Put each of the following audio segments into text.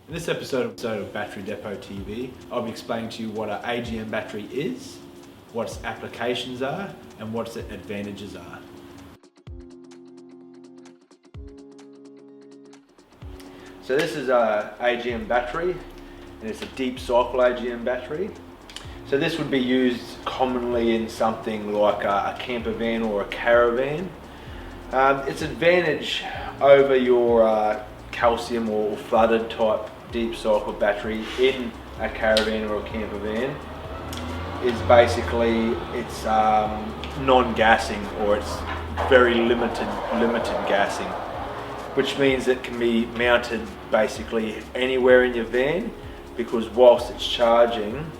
In this episode of Battery Depot TV, I'll be explaining to you what an AGM battery is, what its applications are, and what its advantages are. So this is an AGM battery, and it's a deep cycle AGM battery. So this would be used commonly in something like a camper van or a caravan. Its advantage over your calcium or flooded type deep cycle battery in a caravan or a camper van is basically it's non-gassing, or it's very limited gassing, which means it can be mounted basically anywhere in your van, because whilst it's charging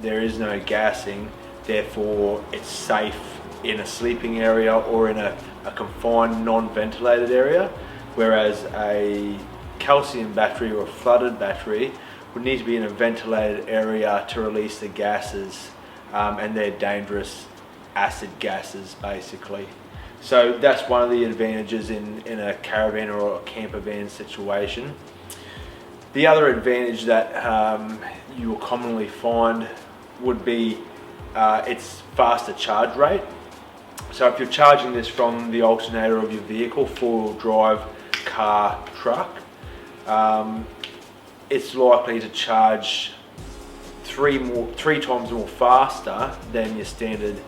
there is no gassing, therefore it's safe in a sleeping area or in a confined non-ventilated area, whereas a calcium battery or a flooded battery would need to be in a ventilated area to release the gases, and they're dangerous acid gases basically. So that's one of the advantages in a caravan or a camper van situation. The other advantage that you will commonly find would be its faster charge rate. So if you're charging this from the alternator of your vehicle, four-wheel drive, car, truck, it's likely to charge three times more faster than your standard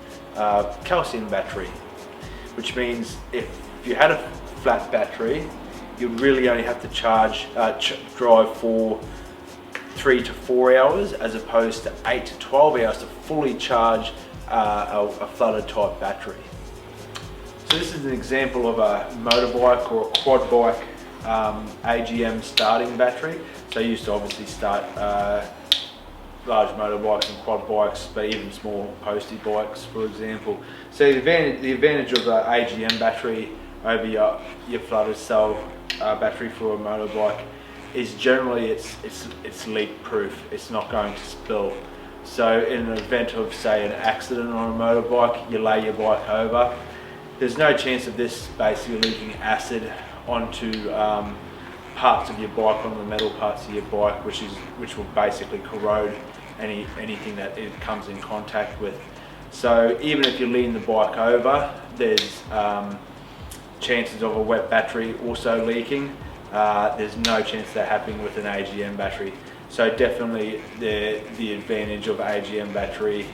calcium battery, which means if you had a flat battery, you'd really only have to drive for 3 to 4 hours as opposed to 8 to 12 hours to fully charge a flooded type battery. So this is an example of a motorbike or a quad bike AGM starting battery. So I used to obviously start large motorbikes and quad bikes, but even small postie bikes, for example. So the advantage of the AGM battery over your flooded cell battery for a motorbike is generally it's leak proof. It's not going to spill. So in an event of, say, an accident on a motorbike, you lay your bike over, there's no chance of this basically leaking acid onto parts of your bike, on the metal parts of your bike, which will basically corrode anything that it comes in contact with. So even if you lean the bike over, there's chances of a wet battery also leaking. There's no chance of that happening with an AGM battery. So definitely the advantage of AGM battery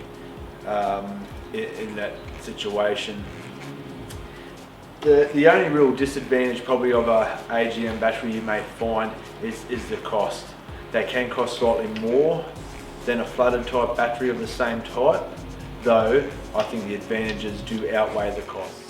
in that situation. The only real disadvantage probably of a AGM battery you may find is the cost. They can cost slightly more than a flooded type battery of the same type, though I think the advantages do outweigh the cost.